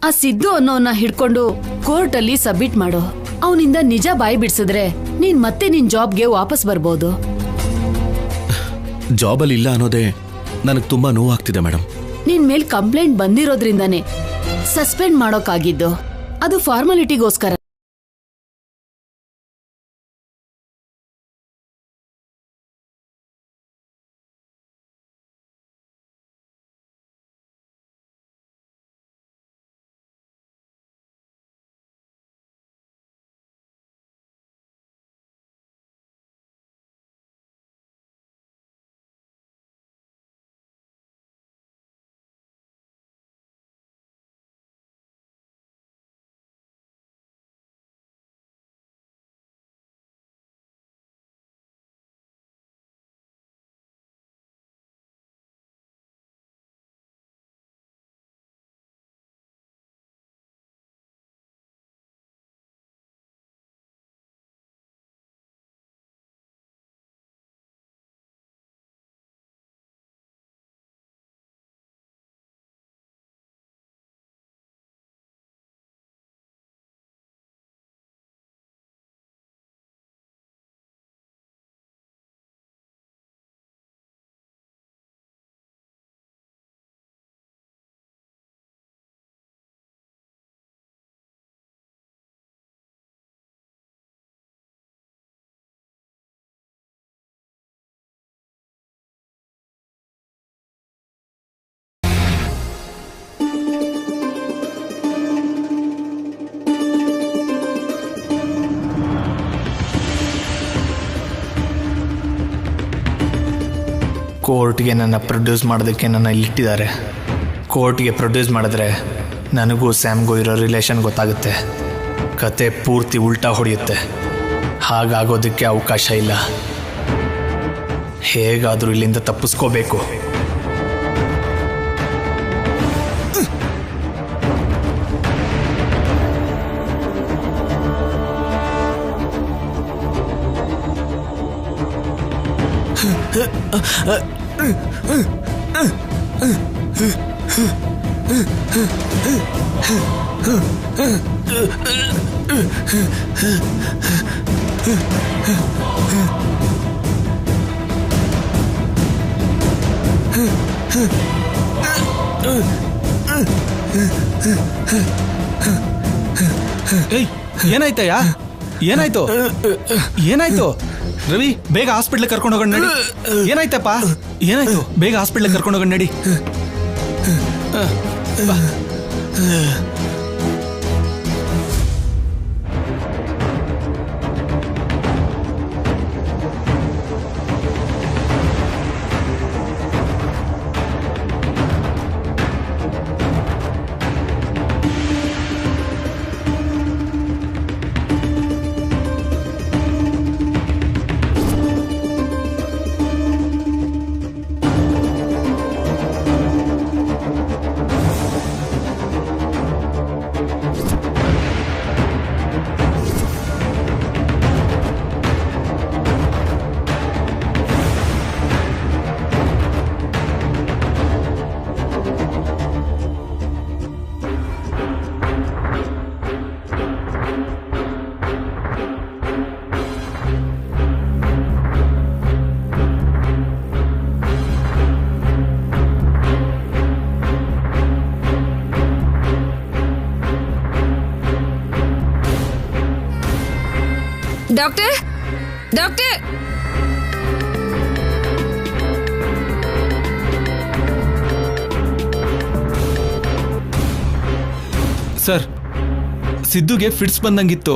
ಆ ಸಿದ್ದು ಅನ್ನೋನ್ನ ಹಿಡ್ಕೊಂಡು ಕೋರ್ಟ್ ಅಲ್ಲಿ ಸಬ್ಮಿಟ್ ಮಾಡು. ಅವನಿಂದ ನಿಜ ಬಾಯಿ ಬಿಡ್ಸಿದ್ರೆ ನೀನ್ ಮತ್ತೆ ನಿನ್ ಜಾಬ್ಗೆ ವಾಪಸ್ ಬರ್ಬೋದು. ಜಾಬಲ್ಲಿ ಇಲ್ಲ ಅನ್ನೋದೇ ನನಗೆ ತುಂಬಾ ನೋವಾಗ್ತಿದೆ ಮೇಡಮ್. ನಿನ್ ಮೇಲ್ ಕಂಪ್ಲೇಂಟ್ ಬಂದಿರೋದ್ರಿಂದಾನೇ ಸಸ್ಪೆಂಡ್ ಮಾಡೋಕಾಗಿದ್ದು. ಅದು ಫಾರ್ಮಾಲಿಟಿಗೋಸ್ಕರ. ಕೋರ್ಟ್ಗೆ ನನ್ನ ಪ್ರೊಡ್ಯೂಸ್ ಮಾಡೋದಕ್ಕೆ ನನ್ನ ಇಲ್ಲಿಟ್ಟಿದ್ದಾರೆ. ಕೋರ್ಟ್ಗೆ ಪ್ರೊಡ್ಯೂಸ್ ಮಾಡಿದ್ರೆ ನನಗೂ ಸ್ಯಾಮ್ಗೂ ಇರೋ ರಿಲೇಷನ್ ಗೊತ್ತಾಗುತ್ತೆ. ಕತೆ ಪೂರ್ತಿ ಉಲ್ಟಾ ಹೊಡೆಯುತ್ತೆ. ಹಾಗಾಗೋದಕ್ಕೆ ಅವಕಾಶ ಇಲ್ಲ. ಹೇಗಾದರೂ ಇಲ್ಲಿಂದ ತಪ್ಪಿಸ್ಕೋಬೇಕು. ಏನಾಯ್ತಯ್ಯ? ಏನಾಯ್ತು? ಏನಾಯ್ತು ರವಿ? ಬೇಗ ಹಾಸ್ಪಿಟ್ಲ್ ಕರ್ಕೊಂಡು ಹೋಗೋಣ ನಡಿ. ಏನಾಯ್ತಪ್ಪ? ಏನಾಯ್ತು? ಬೇಗ ಹಾಸ್ಪಿಟ್ಲ್ ಕರ್ಕೊಂಡು ಹೋಗೋಣ ನಡಿ. ಡಾಕ್ಟರ್, ಡಾಕ್ಟರ್, ಸರ್, ಸಿದ್ದುಗೆ ಫಿಟ್ಸ್ ಬಂದಂಗಿತ್ತು.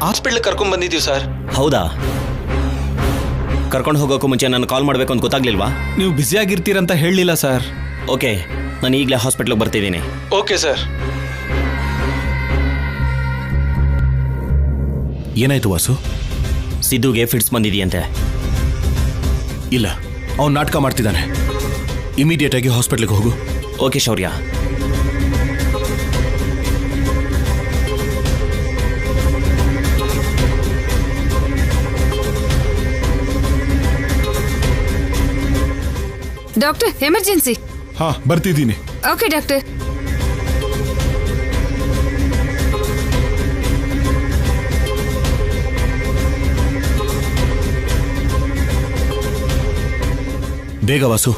ಹಾಸ್ಪಿಟ್ಲ್ ಕರ್ಕೊಂಡ್ ಬಂದಿದ್ದೀವಿ ಸರ್. ಹೌದಾ? ಕರ್ಕೊಂಡು ಹೋಗೋಕ್ಕೂ ಮುಂಚೆ ನಾನು ಕಾಲ್ ಮಾಡಬೇಕು ಅಂತ ಗೊತ್ತಾಗ್ಲಿಲ್ವಾ? ನೀವು ಬ್ಯುಸಿ ಆಗಿರ್ತೀರಂತ ಹೇಳಲಿಲ್ಲ ಸರ್. ಓಕೆ, ನಾನು ಈಗಲೇ ಹಾಸ್ಪಿಟ್ಲಿಗೆ ಬರ್ತಿದ್ದೀನಿ. Okay sir. ಏನಾಯ್ತು ವಾಸು? ಸಿದ್ದುಗೆ ಫಿಟ್ಸ್ ಬಂದಿದೆಯಂತೆ. ಇಲ್ಲ, ಅವನು ನಾಟಕ ಮಾಡ್ತಿದ್ದಾನೆ. ಇಮಿಡಿಯೇಟ್ ಆಗಿ ಹಾಸ್ಪಿಟ್ಲಿಗೆ ಹೋಗು. ಓಕೆ ಶೌರ್ಯ. Doctor, emergency. ಹಾ, ಬರ್ತಿದ್ದೀನಿ. Okay doctor. ಬೇಗ ವಾಸು.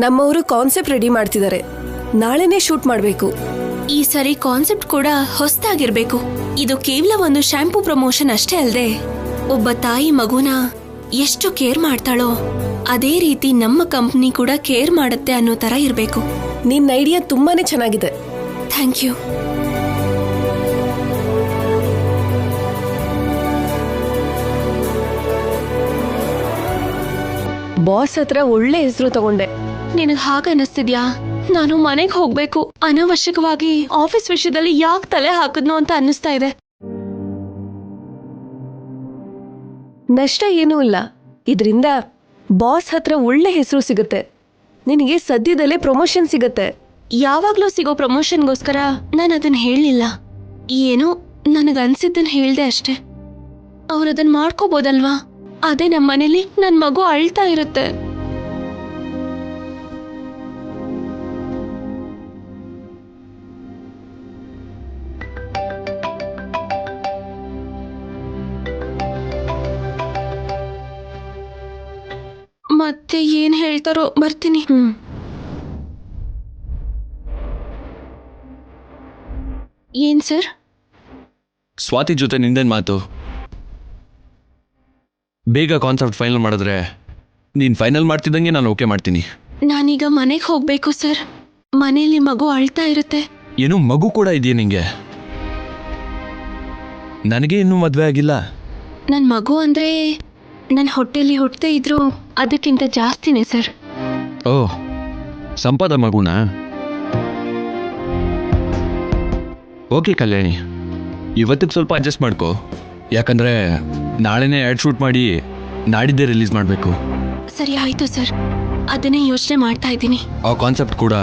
ನಮ್ಮವರು ಕಾನ್ಸೆಪ್ಟ್ ರೆಡಿ ಮಾಡ್ತಿದ್ದಾರೆ, ನಾಳೆನೇ ಶೂಟ್ ಮಾಡಬೇಕು. ಈ ಸರಿ ಕಾನ್ಸೆಪ್ಟ್ ಕೂಡ ಹೊಸದಾಗಿರ್ಬೇಕು. ಇದು ಕೇವಲ ಒಂದು ಶಾಂಪೂ ಪ್ರಮೋಷನ್ ಅಷ್ಟೇ ಅಲ್ಲದೆ ಒಬ್ಬ ತಾಯಿ ಮಗುನ ಎಷ್ಟು ಕೇರ್ ಮಾಡ್ತಾಳೋ ಅದೇ ರೀತಿ ನಮ್ಮ ಕಂಪ್ನಿ ಕೂಡ ಕೇರ್ ಮಾಡುತ್ತೆ ಅನ್ನೋ ತರ ಇರಬೇಕು. ನಿನ್ನ ಐಡಿಯಾ ತುಂಬಾನೇ ಚೆನ್ನಾಗಿದೆ. Thank you. ಬಾಸ್ ಹತ್ರ ಒಳ್ಳೆ ಹೆಸರು ತಗೊಂಡೆ. ನಿನಗೆ ಹಾಗೆ ಅನಿಸ್ತಿದ್ಯಾ? ನಾನು ಮನೆಗೆ ಹೋಗ್ಬೇಕು, ಅನವಶ್ಯಕವಾಗಿ ಆಫೀಸ್ ವಿಷಯದಲ್ಲಿ ಯಾಕೆ ತಲೆ ಹಾಕಿದ್ನೋ ಅಂತ ಅನ್ನಿಸ್ತಾ ಇದೆ. ನಷ್ಟ ಏನೂ ಇಲ್ಲ, ಇದರಿಂದ ಬಾಸ್ ಹತ್ರ ಒಳ್ಳೆ ಹೆಸರು ಸಿಗುತ್ತೆ. ನಿನಗೆ ಸದ್ಯದಲ್ಲೇ ಪ್ರಮೋಷನ್ ಸಿಗುತ್ತೆ. ಯಾವಾಗ್ಲೂ ಸಿಗೋ ಪ್ರಮೋಷನ್ಗೋಸ್ಕರ ನಾನು ಅದನ್ನ ಹೇಳಲಿಲ್ಲ. ಏನೋ ನನಗನ್ಸಿದ್ದನ್ನು ಹೇಳ್ದೆ ಅಷ್ಟೆ. ಅವ್ರು ಅದನ್ನ ಮಾಡ್ಕೋಬೋದಲ್ವಾ? ಅದೇ ನಮ್ಮ ಮನೇಲಿ ನನ್ನ ಮಗು ಅಳ್ತಾ ಇರುತ್ತೆ. ಮತ್ತೆ ಏನ್ ಹೇಳ್ತಾರೋ, ಬರ್ತೀನಿ. ಏನ್ ಸರ್? ಸ್ವಾತಿ ಜೊತೆ ನಿಂದೇನು ಮಾತು? ಬೇಗ ಕಾನ್ಸೆಪ್ಟ್ ಫೈನಲ್ ಮಾಡಿದ್ರೆ ನೀನು ಫೈನಲ್ ಮಾಡ್ತಿದ್ದಂಗೆ ನಾನು ಓಕೆ ಮಾಡ್ತೀನಿ. ನಾನೀಗ ಮನೆಗೆ ಹೋಗ್ಬೇಕು ಸರ್. ಮನೇಲಿ ಮಗು ಅಳ್ತಾ ಇರುತ್ತೆ. ಏನು ಮಗು ಕೂಡ ಇದೆಯಾ ನಿಂಗೆ? ನನಗೆ ಇನ್ನೂ ಮದುವೆ ಆಗಿಲ್ಲ. ನನ್ನ ಮಗು ಅಂದ್ರೆ ನನ್ನ ಹೊಟ್ಟೆಲಿ ಹುಟ್ಟದೇ ಇದ್ರು ಅದಕ್ಕಿಂತ ಜಾಸ್ತಿನೇ ಸರ್. ಓಹ್, ಸಂಪಾದ ಮಗುನಾ? ಓಕೆ ಕಲ್ಯಾಣಿ, ಇವತ್ತಿಗೆ ಸ್ವಲ್ಪ ಅಡ್ಜಸ್ಟ್ ಮಾಡ್ಕೋ. ಯಾಕಂದರೆ ನಾಳೆನೇ ಆ್ಯಡ್ ಶೂಟ್ ಮಾಡಿ ನಾಡಿದ್ದೇ ರಿಲೀಸ್ ಮಾಡಬೇಕು. ಸರಿ ಆಯಿತು ಸರ್, ಅದನ್ನೇ ಯೋಚನೆ ಮಾಡ್ತಾ ಇದ್ದೀನಿ. ಆ ಕಾನ್ಸೆಪ್ಟ್ ಕೂಡ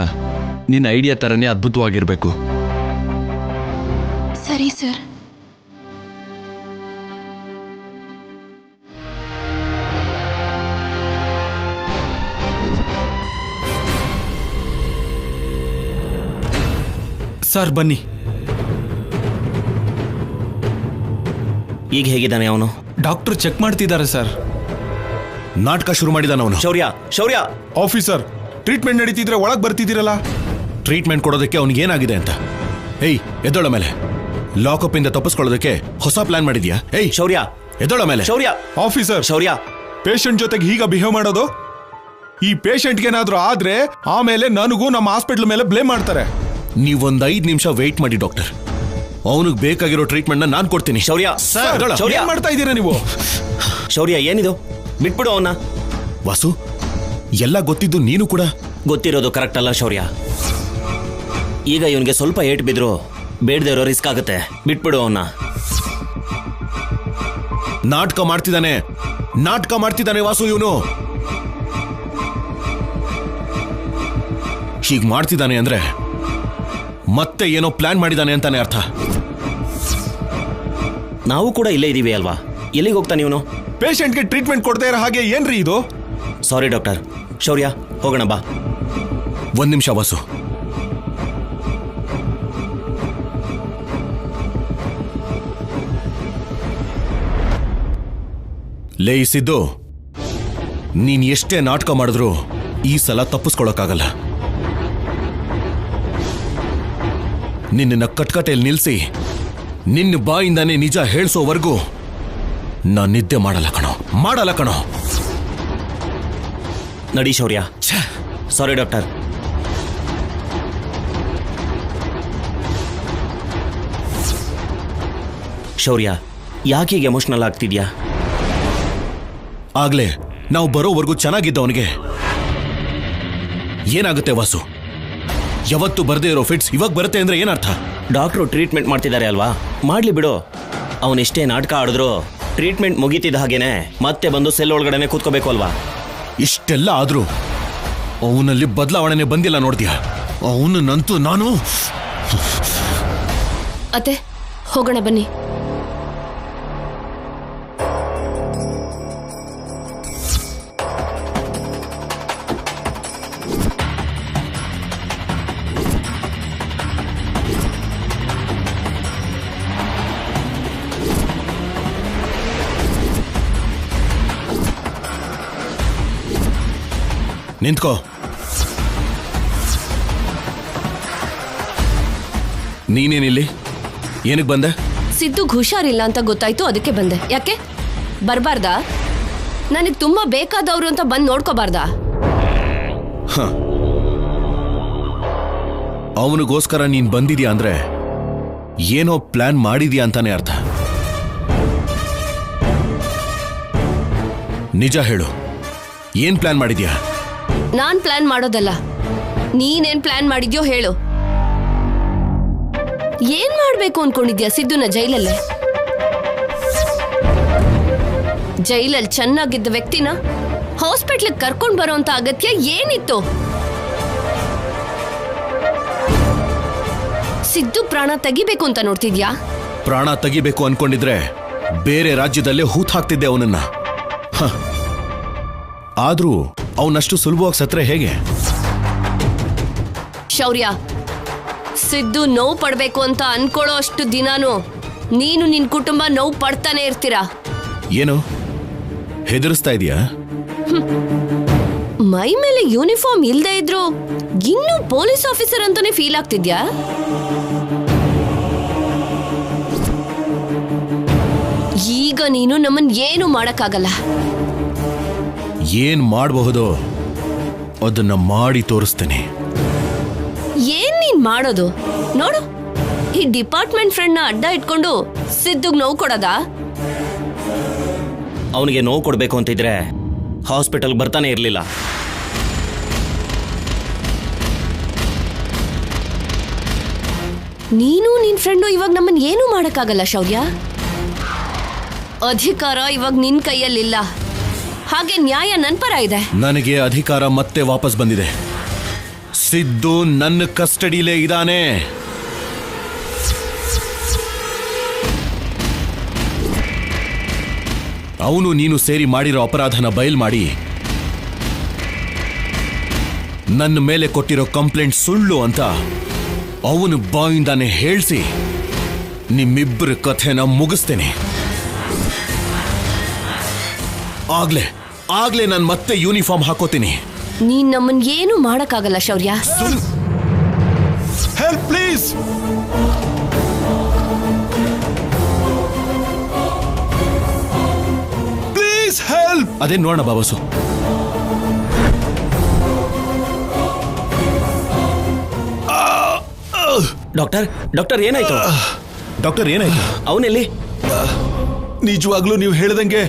ನಿನ್ನ ಐಡಿಯಾ ಥರನೇ ಅದ್ಭುತವಾಗಿರಬೇಕು. ಸರಿ ಸರ್. ಸರ್ ಬನ್ನಿ. ಈಗ ಹೇಗಿದ್ದಾನೆ ಅವನು? ಡಾಕ್ಟರ್ ಚೆಕ್ ಮಾಡ್ತಿದ್ದಾರೆ ಸರ್. ನಾಟಕ ಶುರು ಮಾಡಿದಾನ ಅವನು. ಶೌರ್ಯ, ಶೌರ್ಯ! ಆಫೀಸರ್, ಟ್ರೀಟ್ಮೆಂಟ್ ನಡೀತಿದ್ರೆ ಒಳಗೆ ಬರ್ತಿದ್ದೀರಲ್ಲ. ಟ್ರೀಟ್ಮೆಂಟ್ ಕೊಡೋದಕ್ಕೆ ಅವನಿಗೆ ಏನಾಗಿದೆ ಅಂತ. ಏಯ್, ಎದ್ದೋಳ ಮೇಲೆ. ಲಾಕಪ್ ಇಂದ ತಪ್ಪಿಸ್ಕೊಳ್ಳೋದಕ್ಕೆ ಹೊಸ ಪ್ಲಾನ್ ಮಾಡಿದ್ಯಾ? ಏಯ್ ಶೌರ್ಯ, ಎದ್ದೋಳ ಮೇಲೆ. ಶೌರ್ಯ! ಆಫೀಸರ್, ಶೌರ್ಯ! ಪೇಷಂಟ್ ಜೊತೆಗೆ ಹೀಗ ಬಿಹೇವ್ ಮಾಡೋದು? ಈ ಪೇಷಂಟ್ಗೆ ಏನಾದ್ರೂ ಆದ್ರೆ ಆಮೇಲೆ ನನಗೂ ನಮ್ಮ ಹಾಸ್ಪಿಟಲ್ ಮೇಲೆ ಬ್ಲೇಮ್ ಮಾಡ್ತಾರೆ. ನೀವೊಂದ್ 5 ನಿಮಿಷ ವೇಟ್ ಮಾಡಿ ಡಾಕ್ಟರ್. ಅವನಿಗೆ ಬೇಕಾಗಿರೋ ಟ್ರೀಟ್ಮೆಂಟ್ ನಾನು ಕೊಡ್ತೀನಿ. ಶೌರ್ಯ, ಶೌರ್ಯ! ಏನ್ ಮಾಡ್ತಾ ಇದ್ದೀರಾ ನೀವು? ಶೌರ್ಯ, ಏನಿದು? ಬಿಟ್ಬಿಡು ಅವನ್ನ. ವಾಸು, ಎಲ್ಲ ಗೊತ್ತಿದ್ದು ನೀನು ಕೂಡ. ಗೊತ್ತಿರೋದು ಕರೆಕ್ಟ್ ಅಲ್ಲ ಶೌರ್ಯ. ಈಗ ಇವನಿಗೆ ಸ್ವಲ್ಪ ಏಟ್ ಬಿದ್ರು ಬೇಡದೇ ಇರೋ ರಿಸ್ಕ್ ಆಗುತ್ತೆ. ಬಿಟ್ಬಿಡು ಅವನ್ನ. ನಾಟಕ ಮಾಡ್ತಿದ್ದಾನೆ ವಾಸು ಇವನು. ಹೀಗ್ ಮಾಡ್ತಿದ್ದಾನೆ ಅಂದ್ರೆ ಮತ್ತೆ ಏನೋ ಪ್ಲಾನ್ ಮಾಡಿದಾನೆ ಅಂತಾನೆ ಅರ್ಥ. ನಾವು ಕೂಡ ಇಲ್ಲೇ ಇದೀವಿ ಅಲ್ವಾ? ಎಲ್ಲಿಗೆ ಹೋಗ್ತಾನೆ ಇವನು? ಪೇಷಂಟ್ಗೆ ಟ್ರೀಟ್ಮೆಂಟ್ ಕೊಡ್ತಾ ಇರೋ ಹಾಗೆ ಏನ್ರಿ ಇದು? ಸಾರಿ ಡಾಕ್ಟರ್. ಶೌರ್ಯ, ಹೋಗೋಣ ಬಾ. 1 ನಿಮಿಷ ವಾಸು. ಲೇಯಿಸಿದ್ದು, ನೀನ್ ಎಷ್ಟೇ ನಾಟಕ ಮಾಡಿದ್ರು ಈ ಸಲ ತಪ್ಪಿಸ್ಕೊಳಕ್ಕಾಗಲ್ಲ. ನಿನ್ನ ಕಟ್ಕಟೆಯಲ್ಲಿ ನಿಲ್ಸಿ ನಿನ್ನ ಬಾಯಿಂದಾನೇ ನಿಜ ಹೇಳ್ಸೋವರೆಗೂ ನಾನು ನಿದ್ದೆ ಮಾಡಲ್ಲ ಕಣೋ. ನಡಿ ಶೌರ್ಯ. ಸಾರಿ ಡಾಕ್ಟರ್. ಶೌರ್ಯ, ಯಾಕೆ ಈಗ ಎಮೋಷನಲ್ ಆಗ್ತಿದ್ಯಾ? ಆಗ್ಲೇ ನಾವು ಬರೋವರೆಗೂ ಚೆನ್ನಾಗಿದ್ದವನಿಗೆ ಏನಾಗುತ್ತೆ ವಾಸು? ಯಾವತ್ತು ಬರ್ದೇ ಇರೋ ಫಿಟ್ಸ್ ಇವಾಗ ಬರುತ್ತೆ ಅಂದ್ರೆ ಏನರ್ಥ? ಡಾಕ್ಟ್ರು ಟ್ರೀಟ್ಮೆಂಟ್ ಮಾಡ್ತಿದ್ದಾರೆ ಅಲ್ವಾ, ಮಾಡ್ಲಿ ಬಿಡು. ಅವನೆಷ್ಟೇ ನಾಟಕ ಆಡಿದ್ರು ಟ್ರೀಟ್ಮೆಂಟ್ ಮುಗೀತಿದ್ದ ಹಾಗೇನೆ ಮತ್ತೆ ಬಂದು ಸೆಲ್ ಒಳಗಡೆನೆ ಕೂತ್ಕೋಬೇಕು ಅಲ್ವಾ? ಇಷ್ಟೆಲ್ಲ ಆದ್ರೂ ಅವನಲ್ಲಿ ಬದಲಾವಣೆ ಬಂದಿಲ್ಲ ನೋಡ್ತೀಯಾ? ಅವನನ್ನಂತೂ ನಾನು. ಅತ್ತೆ, ಹೋಗೋಣ ಬನ್ನಿ. ನಿಂತ್ಕೋ. ನೀನೇನಿಲ್ಲಿ? ಏನಕ್ಕೆ ಬಂದೆ? ಸಿದ್ದುಗ್ ಹುಷಾರಿಲ್ಲ ಅಂತ ಗೊತ್ತಾಯ್ತು, ಅದಕ್ಕೆ ಬಂದೆ. ಯಾಕೆ ಬರ್ಬಾರ್ದಾ? ನನಗೆ ತುಂಬಾ ಬೇಕಾದವ್ರು ಅಂತ ಬಂದು ನೋಡ್ಕೋಬಾರ್ದಾ? ಅವನಿಗೋಸ್ಕರ ನೀನ್ ಬಂದಿದ್ಯಾ ಅಂದ್ರೆ ಏನೋ ಪ್ಲಾನ್ ಮಾಡಿದ್ಯಾ ಅಂತಾನೆ ಅರ್ಥ. ನಿಜ ಹೇಳು, ಏನ್ ಪ್ಲಾನ್ ಮಾಡಿದ್ಯಾ? ನಾನ್ ಪ್ಲಾನ್ ಮಾಡೋದಲ್ಲ, ನೀನೇನ್ ಪ್ಲಾನ್ ಮಾಡಿದ್ಯೋ ಹೇಳು. ಏನ್ ಮಾಡ್ಬೇಕು ಅನ್ಕೊಂಡಿದ್ಯಾ ಸಿದ್ದುನ ಜೈಲಲ್ಲೇ? ಜೈಲಲ್ಲಿ ಚೆನ್ನಾಗಿದ್ದ ವ್ಯಕ್ತಿನ ಹಾಸ್ಪಿಟ್ಲಿಗೆ ಕರ್ಕೊಂಡ್ ಬರೋಂತ ಅಗತ್ಯ ಏನಿತ್ತು? ಸಿದ್ದು ಪ್ರಾಣ ತೆಗಿಬೇಕು ಅಂತ ನೋಡ್ತಿದ್ಯಾ? ಪ್ರಾಣ ತೆಗಿಬೇಕು ಅನ್ಕೊಂಡಿದ್ರೆ ಬೇರೆ ರಾಜ್ಯದಲ್ಲೇ ಹೂತ್ ಹಾಕ್ತಿದ್ದೆ ಅವನನ್ನ. ಆದ್ರೂ ಅವನಷ್ಟು ಸುಲಭವಾಗಿ ಸತ್ರೆ ಹೇಗೆ? ಶೌರ್ಯ, ಸಿದ್ದು ನೋವು ಪಡ್ಬೇಕು ಅಂತ ಅನ್ಕೊಳ್ಳೋ ಅಷ್ಟು ದಿನಾನು ನೀನು ನಿನ್ ಕುಟುಂಬ ನೋವು ಪಡ್ತಾನೆ ಇರ್ತೀರಾ. ಏನು ಹೆದರಿಸ್ತಾ ಇದೀಯಾ? ಮೈ ಮೇಲೆ ಯೂನಿಫಾರ್ಮ್ ಇಲ್ದೇ ಇದ್ರು ಇನ್ನೂ ಪೊಲೀಸ್ ಆಫೀಸರ್ ಅಂತಾನೆ ಫೀಲ್ ಆಗ್ತಿದ್ಯಾ? ಈಗ ನೀನು ನಮ್ಮನ್ ಏನು ಮಾಡಕ್ಕಾಗಲ್ಲ. ಏನ್ ಮಾಡಬಹುದೋ ಅದನ್ನ ಮಾಡಿ ತೋರಿಸ್ತೇನೆ. ಏನ್ ನೀನ್ ಮಾಡೋದು? ನೋಡು, ಈ ಡಿಪಾರ್ಟ್ಮೆಂಟ್ ಫ್ರೆಂಡ್ ನ ಅಡ್ಡ ಇಟ್ಕೊಂಡು ಸಿದ್ದುಗ್ ನೋವು ಕೊಡೋದಾ? ಅವನಿಗೆ ನೋವು ಕೊಡಬೇಕು ಅಂತಿದ್ರೆ ಹಾಸ್ಪಿಟಲ್ ಬರ್ತಾನೆ ಇರಲಿಲ್ಲ. ನೀನು ನಿನ್ ಫ್ರೆಂಡು ಇವಾಗ ನಮ್ಮನ್ ಏನು ಮಾಡಕ್ಕಾಗಲ್ಲ ಶೌರ್ಯ. ಅಧಿಕಾರ ಇವಾಗ ನಿನ್ ಕೈಯಲ್ಲಿಲ್ಲ, ಹಾಗೆ ನ್ಯಾಯ ನನ್ ಪರ ಇದೆ. ನನಗೆ ಅಧಿಕಾರ ಮತ್ತೆ ವಾಪಸ್ ಬಂದಿದೆ. ಸಿದ್ದು ನನ್ನ ಕಸ್ಟಡಿಲೇ ಇದ್ದಾನೆ. ಅವನು ನೀನು ಸೇರಿ ಮಾಡಿರೋ ಅಪರಾಧನ ಬಯಲ್ ಮಾಡಿ ನನ್ನ ಮೇಲೆ ಕೊಟ್ಟಿರೋ ಕಂಪ್ಲೇಂಟ್ ಸುಳ್ಳು ಅಂತ ಅವನು ಬಾಯಿಂದಾನೆ ಹೇಳ್ಸಿ ನಿಮ್ಮಿಬ್ಬರ ಕಥೆನ ಮುಗಿಸ್ತೇನೆ. ಆಗ್ಲೇ ನಾನು ಮತ್ತೆ ಯೂನಿಫಾರ್ಮ್ ಹಾಕೋತೀನಿ. ನೀನ್ ನಮ್ಮನ್ ಏನು ಮಾಡಕ್ಕಾಗಲ್ಲ ಶೌರ್ಯ. Help please. Please help. ಅದೇ ನೋಡೋಣ ಬಾಬಸು. ಡಾಕ್ಟರ್ ಏನಾಯ್ತು? ಡಾಕ್ಟರ್ ಏನಾಯ್ತು? ಅವನೆಲ್ಲಿ? ನಿಜವಾಗ್ಲೂ ನೀವು ಹೇಳ್ದಂಗೆ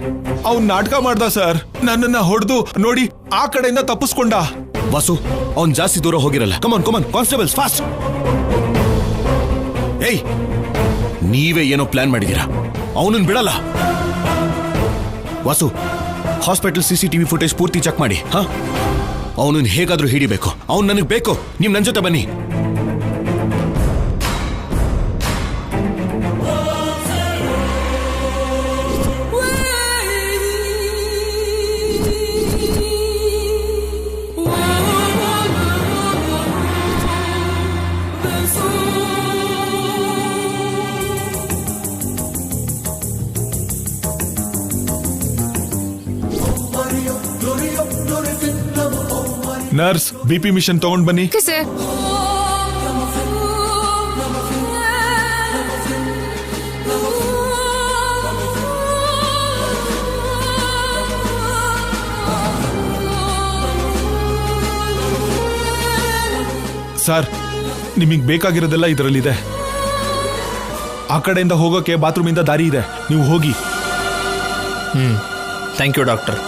ಅವ್ನ್ ನಾಟಕ ಮಾಡ್ದ ಸರ್. ನನ್ನನ್ನ ಹೊಡೆದು ನೋಡಿ ಆ ಕಡೆಯಿಂದ ತಪ್ಪಿಸ್ಕೊಂಡ. ವಾಸು, ಅವನ್ ಜಾಸ್ತಿ ದೂರ ಹೋಗಿರಲ್ಲ. ಕಮಾನ್ ಕಾನ್ಸ್ಟೇಬಲ್ಸ್ ಫಾಸ್ಟ್. ಏಯ್, ನೀವೇ ಏನೋ ಪ್ಲಾನ್ ಮಾಡಿದೀರಾ. ಅವನನ್ನ ಬಿಡಲ್ಲ. ವಾಸು, ಹಾಸ್ಪಿಟಲ್ CCTV ಫುಟೇಜ್ ಪೂರ್ತಿ ಚೆಕ್ ಮಾಡಿ. ಅವನನ್ನ ಹೇಗಾದ್ರೂ ಹಿಡಿಬೇಕು. ಅವ್ನು ನನಗೆ ಬೇಕು. ನೀವು ನನ್ನ ಜೊತೆ ಬನ್ನಿ. ನರ್ಸ್, BP ಮಿಷನ್ ತಗೊಂಡ್ ಬನ್ನಿ. ಸರ್, ನಿಮಗೆ ಬೇಕಾಗಿರೋದೆಲ್ಲ ಇದರಲ್ಲಿದೆ. ಆ ಕಡೆಯಿಂದ ಹೋಗೋಕೆ ಬಾತ್ರೂಮಿಂದ ದಾರಿ ಇದೆ, ನೀವು ಹೋಗಿ. Thank you doctor.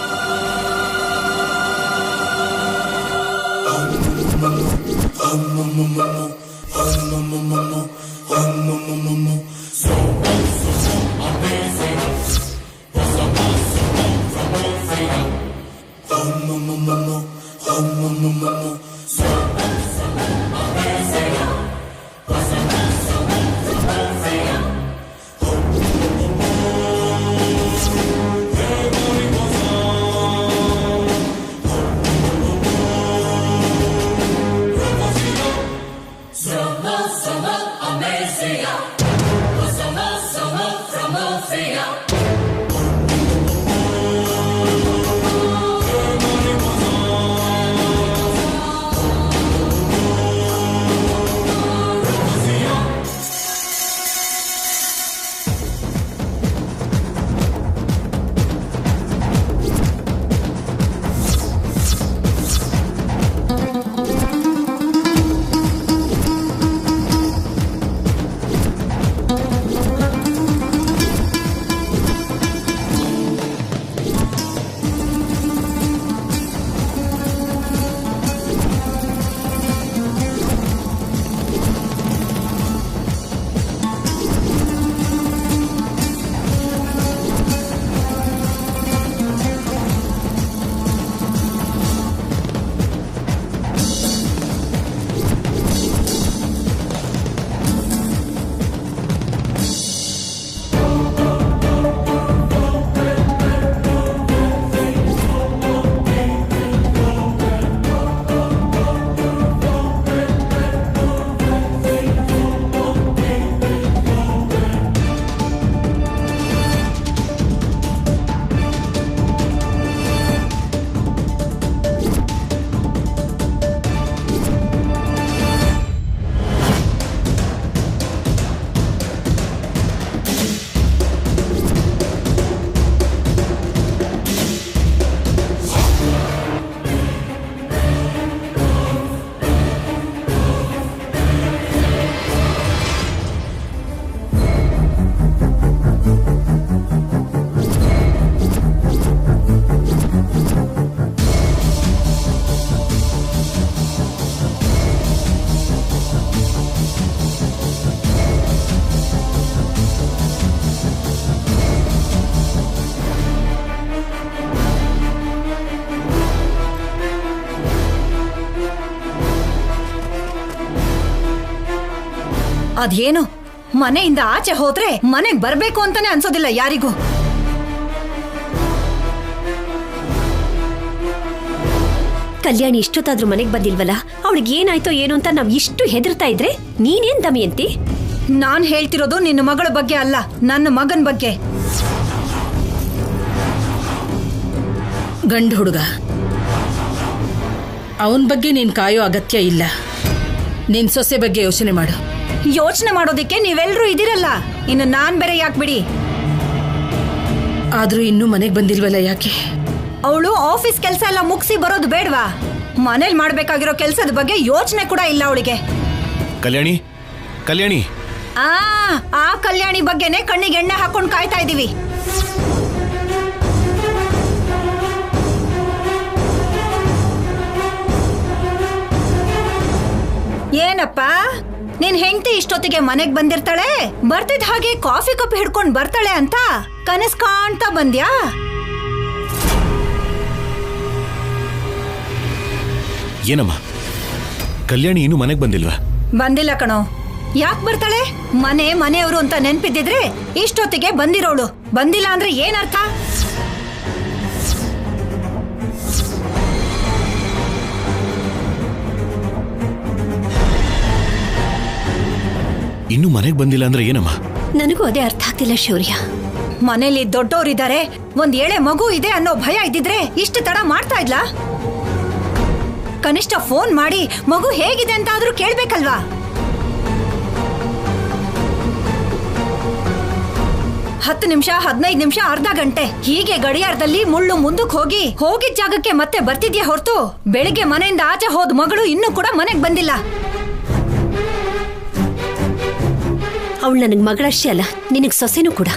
Amazing. ಅದೇನು ಮನೆಯಿಂದ ಆಚೆ ಹೋದ್ರೆ ಮನೆಗ್ ಬರ್ಬೇಕು ಅಂತಾನೆ ಅನ್ಸೋದಿಲ್ಲ ಯಾರಿಗೂ. ಕಲ್ಯಾಣಿ ಇಷ್ಟೊತ್ತಾದ್ರೂ ಮನೆಗ್ ಬಂದಿಲ್ವಲ್ಲ, ಅವಳಿಗೆ ಏನಾಯ್ತೋ ಏನು ಅಂತ ನಾವ್ ಇಷ್ಟು ಹೆದರ್ತಾ ಇದ್ರೆ ನೀನೇನ್ ದಮಯಂತಿ? ನಾನ್ ಹೇಳ್ತಿರೋದು ನಿನ್ನ ಮಗಳ ಬಗ್ಗೆ ಅಲ್ಲ, ನನ್ನ ಮಗನ್ ಬಗ್ಗೆ. ಗಂಡು ಹುಡುಗ, ಅವನ ಬಗ್ಗೆ ನೀನ್ ಕಾಯೋ ಅಗತ್ಯ ಇಲ್ಲ. ನಿನ್ ಸೊಸೆ ಬಗ್ಗೆ ಯೋಚನೆ ಮಾಡು. ಯೋಚನೆ ಮಾಡೋದಿಕ್ಕೆ ನೀವೆಲ್ರೂ ಇದಿರಲ್ಲ, ಇನ್ನು ನಾನ್ ಬೇರೆ ಯಾಕೆ ಬಿಡಿ. ಆದ್ರೂ ಇನ್ನೂ ಮನೆಗ್ ಬಂದಿಲ್ವಲ್ಲ, ಯಾಕೆ? ಅವಳು ಆಫೀಸ್ ಕೆಲಸ ಎಲ್ಲ ಮುಗಿಸಿ ಬರೋದು ಬೇಡವಾ? ಮನೇಲಿ ಮಾಡ್ಬೇಕಾಗಿರೋ ಕೆಲಸದ ಬಗ್ಗೆ ಯೋಚನೆ ಕೂಡ ಇಲ್ಲ ಅವಳಿಗೆ. ಕಲ್ಯಾಣಿ, ಕಲ್ಯಾಣಿ. ಆ ಕಲ್ಯಾಣಿ ಬಗ್ಗೆನೆ ಕಣ್ಣಿಗೆ ಎಣ್ಣೆ ಹಾಕೊಂಡು ಕಾಯ್ತಾ ಇದೀವಿ. ಏನಪ್ಪ, ನಿನ್ ಹೆಂಡತಿ ಇಷ್ಟೊತ್ತಿಗೆ ಮನೆಗ್ ಬಂದಿರ್ತಾಳೆ, ಬರ್ತಿದ್ ಹಾಗೆ ಕಾಫಿ ಕಪ್ ಹಿಡ್ಕೊಂಡ್ ಬರ್ತಾಳೆ ಅಂತ ಕನಸ್ ಕಾಣ್ತಾ ಬಂದ್ಯಾ? ಏನಮ್ಮ, ಕಲ್ಯಾಣಿ ಇನ್ನು ಮನೆಗೆ ಬಂದಿಲ್ವಾ? ಬಂದಿಲ್ಲ ಕಣೋ. ಯಾಕೆ ಬರ್ತಾಳೆ? ಮನೆಯವರು ಅಂತ ನೆನ್ಪಿದ್ದಿದ್ರೆ ಇಷ್ಟೊತ್ತಿಗೆ ಬಂದಿರೋಳು. ಬಂದಿಲ್ಲ ಅಂದ್ರೆ ಏನರ್ಥ? ಇನ್ನು ಮನೆಗೆ ಬಂದಿಲ್ಲ ಅಂದ್ರೆ ಏನಮ್ಮ? ನನಗೂ ಅದೇ ಅರ್ಥ ಆಗ್ತಿಲ್ಲ ಶೌರ್ಯ. ಮನೇಲಿ ದೊಡ್ಡವರಿದ್ದಾರೆ, ಒಂದ್ ಏಳೆ ಮಗು ಇದೆ ಅನ್ನೋ ಭಯ ಇದ್ದಿದ್ರೆ ಇಷ್ಟು ತಡ ಮಾಡ್ತಾ ಇದ್ಲಾ? ಕನಿಷ್ಠ ಫೋನ್ ಮಾಡಿ ಮಗು ಹೇಗಿದೆ ಅಂತ ಆದ್ರೂ ಕೇಳ್ಬೇಕಲ್ವಾ? ಹತ್ತು ನಿಮಿಷ, 15 ನಿಮಿಷ, ಅರ್ಧ ಗಂಟೆ ಹೀಗೆ ಗಡಿಯಾರದಲ್ಲಿ ಮುಳ್ಳು ಮುಂದಕ್ಕೆ ಹೋಗಿದ್ದ ಜಾಗಕ್ಕೆ ಮತ್ತೆ ಬರ್ತಿದ್ಯಾ ಹೊರತು ಬೆಳಿಗ್ಗೆ ಮನೆಯಿಂದ ಆಚೆ ಹೋದ ಮಗಳು ಇನ್ನೂ ಕೂಡ ಮನೆಗೆ ಬಂದಿಲ್ಲ. ಅವಳು ನನಗ್ ಮಗಳಷ್ಟೇ ಅಲ್ಲ, ನಿನಗ್ ಸೊಸೆನೂ ಕೂಡ.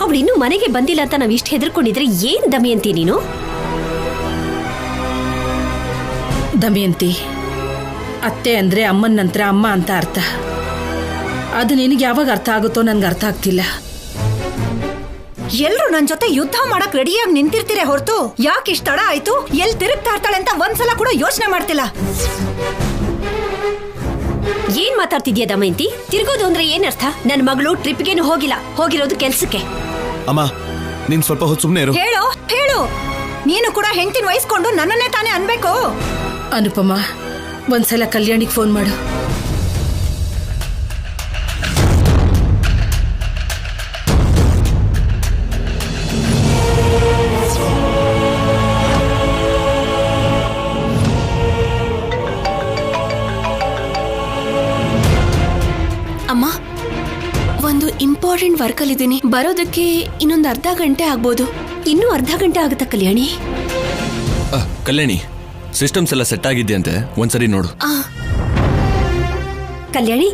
ಅವಳು ಇನ್ನೂ ಮನೆಗೆ ಬಂದಿಲ್ಲ ಅಂತ ನಾವ್ ಇಷ್ಟು ಹೆದರ್ಕೊಂಡಿದ್ರೆ ಏನ್ ದಮಯಂತಿ ನೀನು? ದಮಯಂತಿ, ಅತ್ತೆ ಅಂದ್ರೆ ಅಮ್ಮನ ನಂತರ ಅಮ್ಮ ಅಂತ ಅರ್ಥ. ಅದು ನಿನಗೆ ಯಾವಾಗ ಅರ್ಥ ಆಗುತ್ತೋ ನನ್ಗೆ ಅರ್ಥ ಆಗ್ತಿಲ್ಲ. ಎಲ್ರು ನನ್ ಜೊತೆ ಯುದ್ಧ ಮಾಡಕ್ ರೆಡಿಯಾಗಿ ನಿಂತಿರ್ತೀರ ಹೊರತು ಯಾಕೆ ಇಷ್ಟ ತಡ ಆಯ್ತು, ಎಲ್ಲಿ ತಿರುಗ್ತಾ ಇರ್ತಾಳೆ ಅಂತ ಒಂದ್ಸಲ ಕೂಡ ಯೋಚನೆ ಮಾಡ್ತಿಲ್ಲ. ಏನ್ ಮಾತಾಡ್ತಿದ್ಯಾ ದಮಯಂತಿ? ತಿರ್ಗೋದು ಅಂದ್ರೆ ಏನರ್ಥ? ನನ್ನ ಮಗಳು ಟ್ರಿಪ್ಗೇನು ಹೋಗಿಲ್ಲ, ಹೋಗಿರೋದು ಕೆಲ್ಸಕ್ಕೆ. ಅಮ್ಮ, ನೀನ್ ಸ್ವಲ್ಪ ಹೊತ್ತು ಸುಮ್ಮನೆ ಇರು. ಹೇಳು. ನೀನು ಕೂಡ ಹೆಂಡತಿನ ವಹಿಸ್ಕೊಂಡು ನನ್ನನ್ನೇ ತಾನೇ ಅನ್ಬೇಕು. ಅನುಪಮ, ಒಂದ್ಸಲ ಕಲ್ಯಾಣಿಗೆ ಫೋನ್ ಮಾಡು. ಅಮ್ಮ, ಒಂದು ಇಂಪಾರ್ಟೆಂಟ್ ವರ್ಕಲ್ಲಿ ಇದ್ದೀನಿ, ಬರೋದಕ್ಕೆ ಇನ್ನೊಂದು ಅರ್ಧ ಗಂಟೆ ಆಗ್ಬೋದು. ಇನ್ನೂ ಅರ್ಧ ಗಂಟೆ ಆಗುತ್ತಾ ಕಲ್ಯಾಣಿ? ಕಲ್ಯಾಣಿ, ಸಿಸ್ಟಮ್ಸ್ ಎಲ್ಲ ಸೆಟ್ ಆಗಿದೆಯಂತೆ, ಒಂದ್ಸರಿ ನೋಡು. ಕಲ್ಯಾಣಿ